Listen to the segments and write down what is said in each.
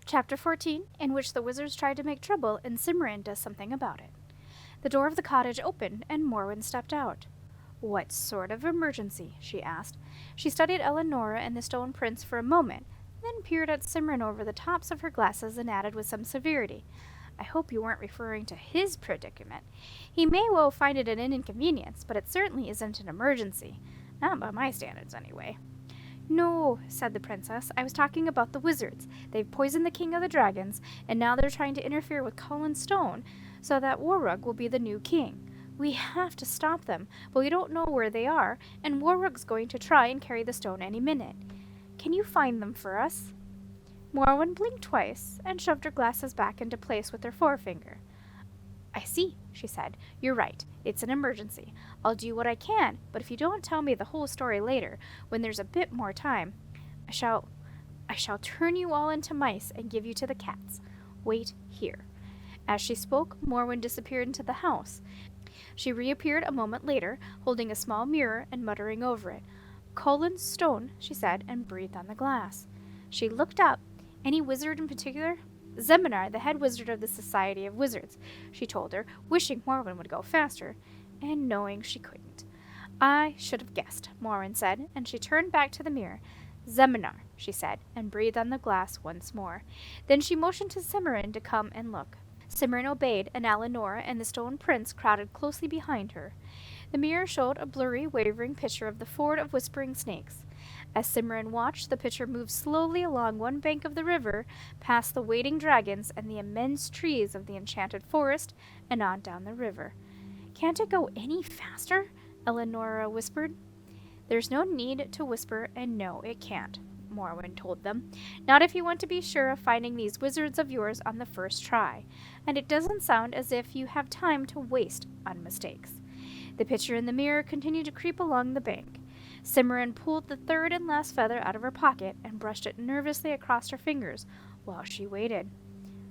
Chapter 14, in which the wizards try to make trouble and Cimorene does something about it. The door of the cottage opened and Morwen stepped out. "What sort of emergency?" she asked. She studied Eleonora and the Stone Prince for a moment, then peered at Cimorene over the tops of her glasses and added with some severity, "I hope you weren't referring to his predicament. He may well find it an inconvenience, but it certainly isn't an emergency. Not by my standards, anyway." "No," said the princess. "I was talking about the wizards. They've poisoned the king of the dragons, and now they're trying to interfere with Colin's stone so that Warrug will be the new king. We have to stop them, but we don't know where they are, and Warrug's going to try and carry the stone any minute. Can you find them for us?" Morwen blinked twice and shoved her glasses back into place with her forefinger. "I see," she said. "You're right. It's an emergency. I'll do what I can, but if you don't tell me the whole story later, when there's a bit more time, I shall turn you all into mice and give you to the cats. Wait here." As she spoke, Morwen disappeared into the house. She reappeared a moment later, holding a small mirror and muttering over it. "Colin's stone," she said, and breathed on the glass. She looked up. "Any wizard in particular?" "Zeminar, the head wizard of the Society of Wizards," she told her, wishing Morwen would go faster, and knowing she couldn't. "I should have guessed," Morwen said, and she turned back to the mirror. "Zeminar," she said, and breathed on the glass once more. Then she motioned to Cimorene to come and look. Cimorene obeyed, and Eleonora and the Stone Prince crowded closely behind her. The mirror showed a blurry, wavering picture of the Ford of Whispering Snakes. As Cimorene watched, the picture moved slowly along one bank of the river, past the waiting dragons and the immense trees of the enchanted forest, and on down the river. "Can't it go any faster?" Eleonora whispered. "There's no need to whisper, and no, it can't," Morwen told them. "Not if you want to be sure of finding these wizards of yours on the first try, and it doesn't sound as if you have time to waste on mistakes." The picture in the mirror continued to creep along the bank. Cimorene pulled the third and last feather out of her pocket and brushed it nervously across her fingers while she waited.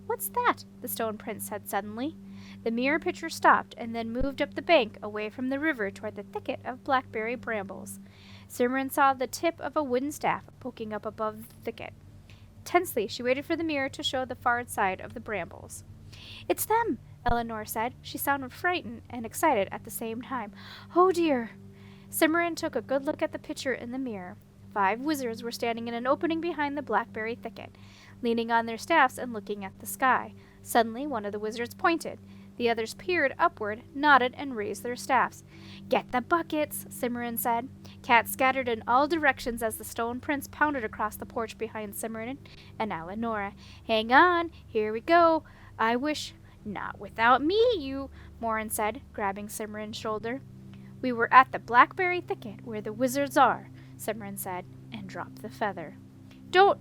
"What's that?" the Stone Prince said suddenly. The mirror picture stopped and then moved up the bank away from the river toward the thicket of blackberry brambles. Cimorene saw the tip of a wooden staff poking up above the thicket. Tensely, she waited for the mirror to show the far side of the brambles. "It's them!" Eleanor said. She sounded frightened and excited at the same time. "Oh dear!" Cimorene took a good look at the picture in the mirror. 5 wizards were standing in an opening behind the blackberry thicket, leaning on their staffs and looking at the sky. Suddenly, one of the wizards pointed. The others peered upward, nodded, and raised their staffs. "Get the buckets," Cimorene said. Cats scattered in all directions as the Stone Prince pounded across the porch behind Cimorene and Eleonora. "Hang on, here we go. I wish—" "Not without me, Morwen said, grabbing Cimorene's shoulder. "We were at the blackberry thicket, where the wizards are," Cimorene said, and dropped the feather. "Don't—"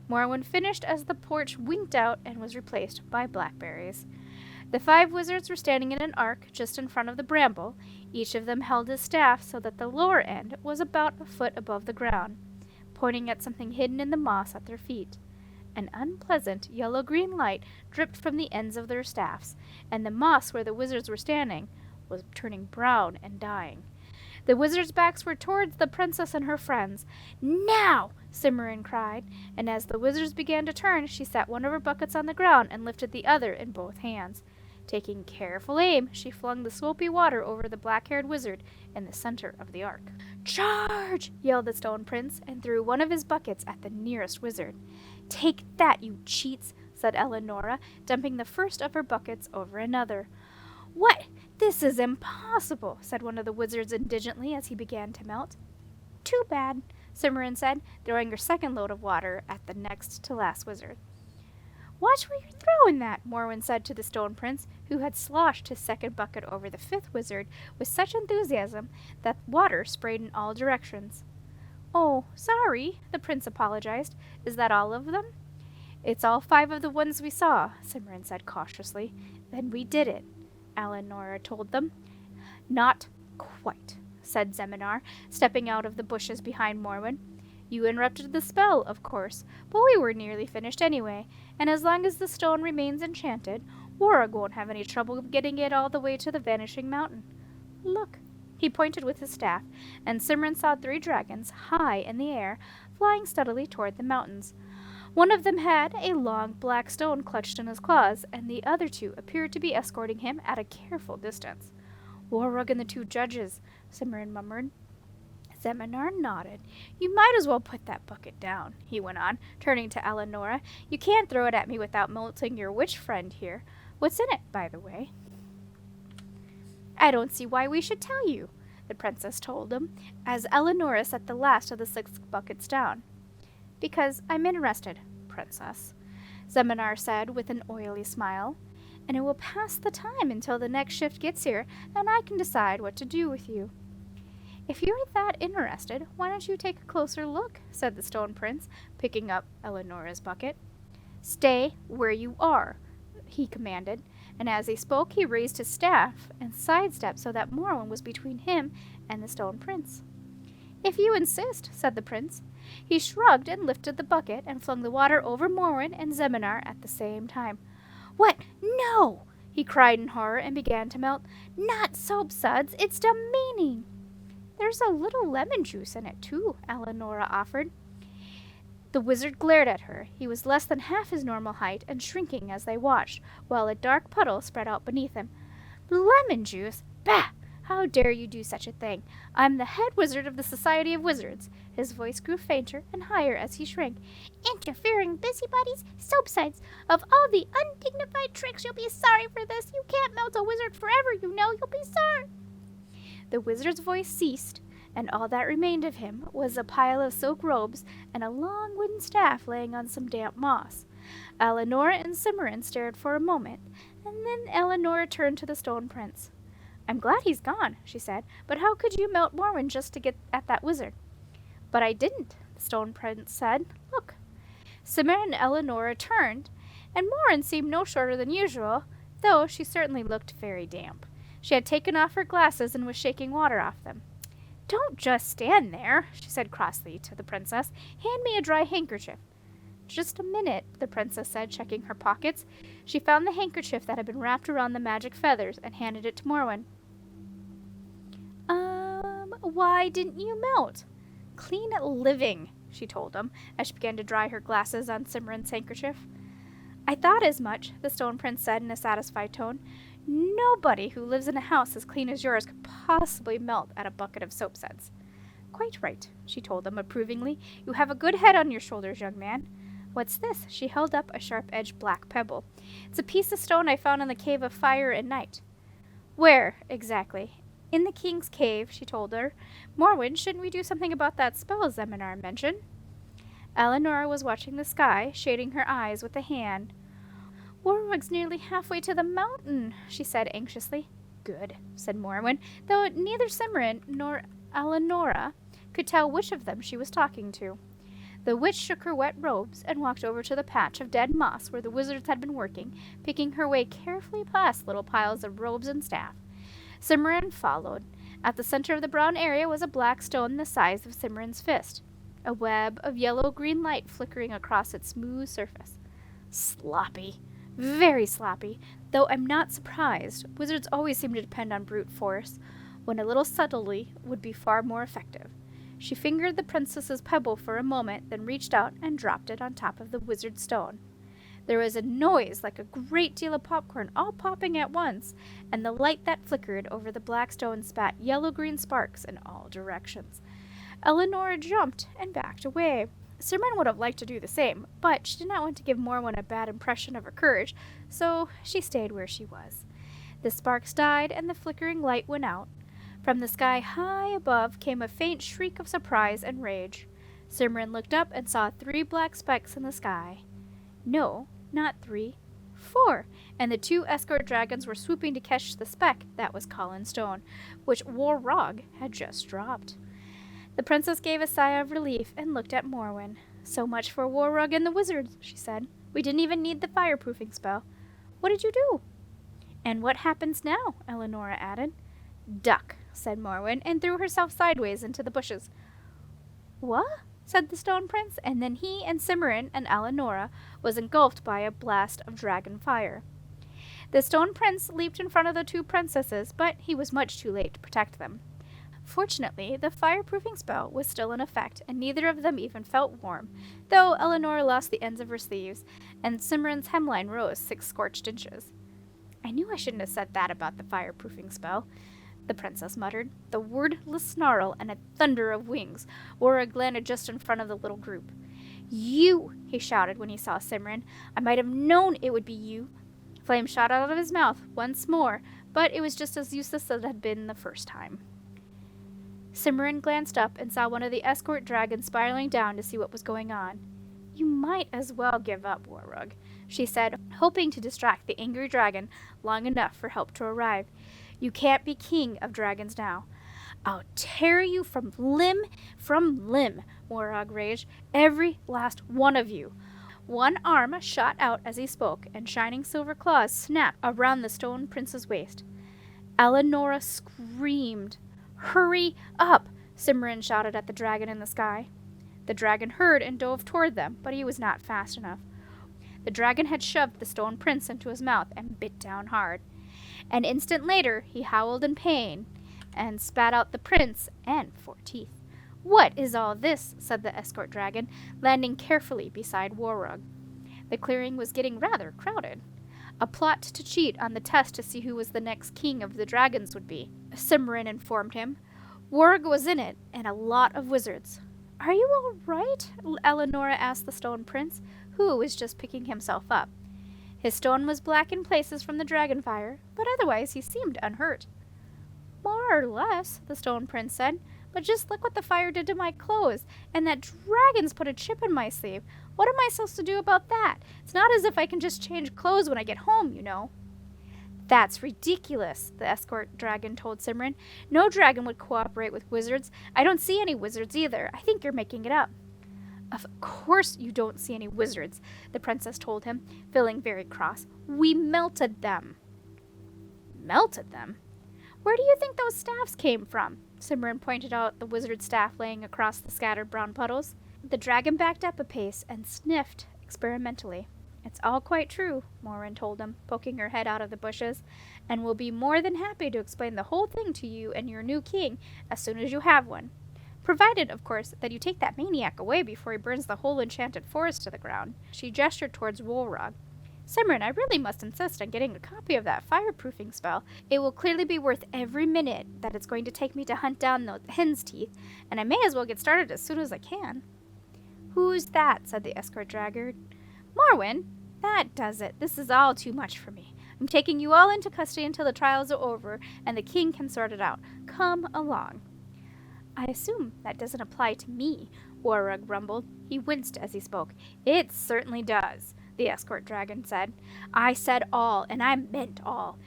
Morwen finished as the porch winked out and was replaced by blackberries. The 5 wizards were standing in an arc just in front of the bramble. Each of them held his staff so that the lower end was about a foot above the ground, pointing at something hidden in the moss at their feet. An unpleasant yellow-green light dripped from the ends of their staffs, and the moss where the wizards were standing was turning brown and dying. The wizards' backs were towards the princess and her friends. "Now!" Cimorene cried, and as the wizards began to turn, she set one of her buckets on the ground and lifted the other in both hands. Taking careful aim, she flung the soapy water over the black-haired wizard in the center of the arc. "Charge!" yelled the Stone Prince, and threw one of his buckets at the nearest wizard. "Take that, you cheats!" said Eleonora, dumping the first of her buckets over another. "What? This is impossible," said one of the wizards indigently as he began to melt. "Too bad," Cimorene said, throwing her second load of water at the next to last wizard. "Watch where you're throwing that," Morwen said to the Stone Prince, who had sloshed his second bucket over the 5th wizard with such enthusiasm that water sprayed in all directions. "Oh, sorry," the prince apologized. "Is that all of them?" "It's all 5 of the ones we saw," Cimorene said cautiously. "Then we did it," Eleonora told them. "Not quite," said Zeminar, stepping out of the bushes behind Morwen. "You interrupted the spell, of course, but we were nearly finished anyway, and as long as the stone remains enchanted, Warrug won't have any trouble getting it all the way to the Vanishing Mountain. Look." He pointed with his staff, and Cimorene saw 3 dragons, high in the air, flying steadily toward the mountains. One of them had a long black stone clutched in his claws, and the other two appeared to be escorting him at a careful distance. Warrug and the two judges, Cimorene murmured. Zeminar nodded. You might as well put that bucket down, he went on, turning to Eleonora. You can't throw it at me without melting your witch friend here. What's in it, by the way? I don't see why we should tell you, the princess told him, as Eleonora set the last of the 6 buckets down. Because I'm interested, princess, Zeminar said with an oily smile, and it will pass the time until the next shift gets here, and I can decide what to do with you. If you're that interested, why don't you take a closer look, said the Stone Prince, picking up Eleonora's bucket. Stay where you are, he commanded, and as he spoke he raised his staff and sidestepped so that Morwen was between him and the Stone Prince. If you insist, said the prince. He shrugged and lifted the bucket and flung the water over Morwen and Zeminar at the same time. What? No! He cried in horror and began to melt. Not soap suds, it's demeaning. There's a little lemon juice in it, too, Eleonora offered. The wizard glared at her. He was less than half his normal height and shrinking as they watched, while a dark puddle spread out beneath him. Lemon juice? Bah! How dare you do such a thing? I'm the head wizard of the Society of Wizards. His voice grew fainter and higher as he shrank. Interfering busybodies, soapsuds. Of all the undignified tricks, you'll be sorry for this. You can't melt a wizard forever, you know. You'll be sorry. The wizard's voice ceased, and all that remained of him was a pile of silk robes and a long wooden staff laying on some damp moss. Eleonora and Cimorene stared for a moment, and then Eleonora turned to the Stone Prince. I'm glad he's gone, she said, but how could you melt Morwen just to get at that wizard? But I didn't, the Stone Prince said. Look. Cimorene and Eleonora turned, and Morwen seemed no shorter than usual, though she certainly looked very damp. She had taken off her glasses and was shaking water off them. Don't just stand there, she said crossly to the princess. Hand me a dry handkerchief. Just a minute, the princess said, checking her pockets. She found the handkerchief that had been wrapped around the magic feathers and handed it to Morwen. Why didn't you melt? Clean living, she told him, as she began to dry her glasses on Cimorene's handkerchief. I thought as much, the Stone Prince said in a satisfied tone. Nobody who lives in a house as clean as yours could possibly melt at a bucket of soapsuds. Quite right, she told him approvingly. You have a good head on your shoulders, young man. What's this? She held up a sharp-edged black pebble. It's a piece of stone I found in the Cave of Fire and Night. Where, exactly? In the king's cave, she told her. Morwen, shouldn't we do something about that spell Zeminar mentioned? Eleonora was watching the sky, shading her eyes with a hand. Warrug's nearly halfway to the mountain, she said anxiously. Good, said Morwen, though neither Cimorene nor Eleonora could tell which of them she was talking to. The witch shook her wet robes and walked over to the patch of dead moss where the wizards had been working, picking her way carefully past little piles of robes and staff. Cimorene followed. At the center of the brown area was a black stone the size of Cimorene's fist, a web of yellow-green light flickering across its smooth surface. Sloppy. Very sloppy, though I'm not surprised. Wizards always seem to depend on brute force, when a little subtlety would be far more effective. She fingered the princess's pebble for a moment, then reached out and dropped it on top of the wizard's stone. There was a noise like a great deal of popcorn all popping at once, and the light that flickered over the black stone spat yellow-green sparks in all directions. Eleonora jumped and backed away. Cimorene would have liked to do the same, but she did not want to give Morwen a bad impression of her courage, so she stayed where she was. The sparks died, and the flickering light went out. From the sky high above came a faint shriek of surprise and rage. Cimorene looked up and saw 3 black specks in the sky. No, not 3, 4, and the 2 escort dragons were swooping to catch the speck that was Colin Stone, which Warrug had just dropped. The princess gave a sigh of relief and looked at Morwen. So much for Warrug and the wizards, she said. We didn't even need the fireproofing spell. What did you do? And what happens now? Eleonora added. Duck, said Morwen, and threw herself sideways into the bushes. What? Said the Stone Prince, and then he and Cimorene and Eleonora was engulfed by a blast of dragon fire. The Stone Prince leaped in front of the 2 princesses, but he was much too late to protect them. Fortunately, the fireproofing spell was still in effect, and neither of them even felt warm, though Eleanor lost the ends of her sleeves, and Cimorene's hemline rose 6 scorched inches. I knew I shouldn't have said that about the fireproofing spell, the princess muttered. The wordless snarl and a thunder of wings. Warwick landed just in front of the little group. You! He shouted when he saw Cimorene. I might have known it would be you. Flame shot out of his mouth once more, but it was just as useless as it had been the first time. Cimorene glanced up and saw one of the escort dragons spiraling down to see what was going on. You might as well give up, Warrug, she said, hoping to distract the angry dragon long enough for help to arrive. You can't be king of dragons now. I'll tear you from limb, Warrog raged. Every last one of you. One arm shot out as he spoke, and shining silver claws snapped around the stone prince's waist. Eleanor screamed. Hurry up! Cimorene shouted at the dragon in the sky. The dragon heard and dove toward them, but he was not fast enough. The dragon had shoved the stone prince into his mouth and bit down hard. An instant later, he howled in pain and spat out the prince and 4 teeth. What is all this? Said the escort dragon, landing carefully beside Warrug. The clearing was getting rather crowded. A plot to cheat on the test to see who was the next king of the dragons would be, Cimorene informed him. Warrug was in it, and a lot of wizards. Are you all right? Eleanor asked the stone prince, who was just picking himself up. His stone was black in places from the dragon fire, but otherwise he seemed unhurt. More or less, the stone prince said, but just look what the fire did to my clothes, and that dragon's put a chip in my sleeve. What am I supposed to do about that? It's not as if I can just change clothes when I get home, you know. That's ridiculous, the escort dragon told Cimorene. No dragon would cooperate with wizards. I don't see any wizards either. I think you're making it up. Of course you don't see any wizards, the princess told him, feeling very cross. We melted them. Melted them? Where do you think those staffs came from? Cimorene pointed out the wizard staff laying across the scattered brown puddles. The dragon backed up a pace and sniffed experimentally. It's all quite true, Morin told him, poking her head out of the bushes, and will be more than happy to explain the whole thing to you and your new king as soon as you have one. Provided, of course, that you take that maniac away before he burns the whole enchanted forest to the ground. She gestured towards Wolrog. Cimorene, I really must insist on getting a copy of that fireproofing spell. It will clearly be worth every minute that it's going to take me to hunt down the hen's teeth, and I may as well get started as soon as I can. Who's that? Said the escort dragon. Morwen, that does it. This is all too much for me. I'm taking you all into custody until the trials are over, and the king can sort it out. Come along. I assume that doesn't apply to me, Warrug rumbled. He winced as he spoke. It certainly does, the escort dragon said. I said all, and I meant all.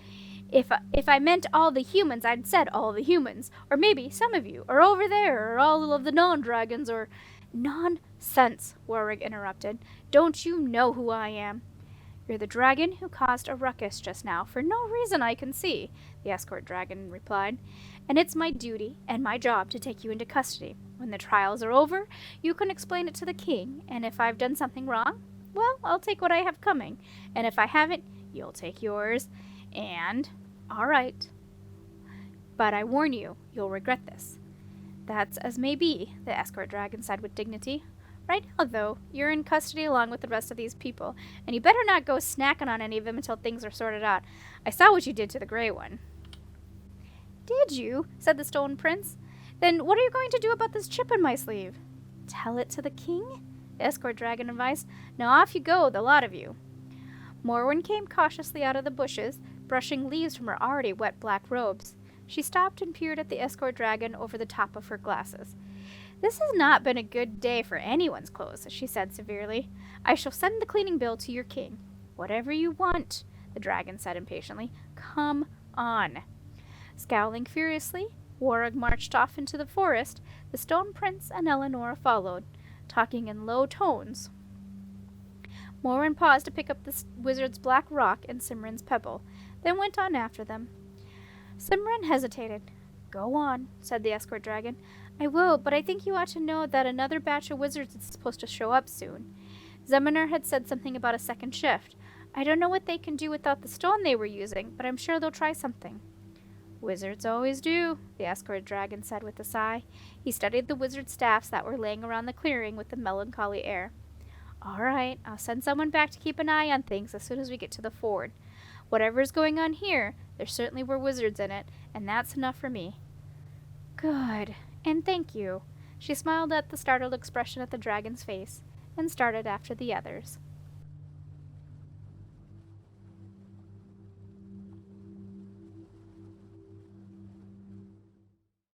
If I meant all the humans, I'd said all the humans. Or maybe some of you, or over there, or all of the non-dragons, or... Nonsense, Warwick interrupted. Don't you know who I am? You're the dragon who caused a ruckus just now, for no reason I can see, the escort dragon replied. And it's my duty and my job to take you into custody. When the trials are over, you can explain it to the king, and if I've done something wrong, well, I'll take what I have coming. And if I haven't, you'll take yours. And, all right. But I warn you, you'll regret this. That's as may be, the escort dragon said with dignity. Right now, though, you're in custody along with the rest of these people, and you better not go snacking on any of them until things are sorted out. I saw what you did to the gray one. Did you? Said the stone prince. Then what are you going to do about this chip in my sleeve? Tell it to the king? The escort dragon advised. Now off you go, the lot of you. Morwen came cautiously out of the bushes, brushing leaves from her already wet black robes. She stopped and peered at the escort dragon over the top of her glasses. This has not been a good day for anyone's clothes, she said severely. I shall send the cleaning bill to your king. Whatever you want, the dragon said impatiently. Come on. Scowling furiously, Warrug marched off into the forest. The stone prince and Eleanor followed, talking in low tones. Morin paused to pick up the wizard's black rock and Cimorene's pebble, then went on after them. Cimorene hesitated. Go on, said the escort dragon. I will, but I think you ought to know that another batch of wizards is supposed to show up soon. Zeminar had said something about a second shift. I don't know what they can do without the stone they were using, but I'm sure they'll try something. Wizards always do, the escort dragon said with a sigh. He studied the wizard staffs that were laying around the clearing with a melancholy air. All right, I'll send someone back to keep an eye on things as soon as we get to the ford. Whatever's going on here, there certainly were wizards in it, and that's enough for me. Good, and thank you. She smiled at the startled expression at the dragon's face, and started after the others.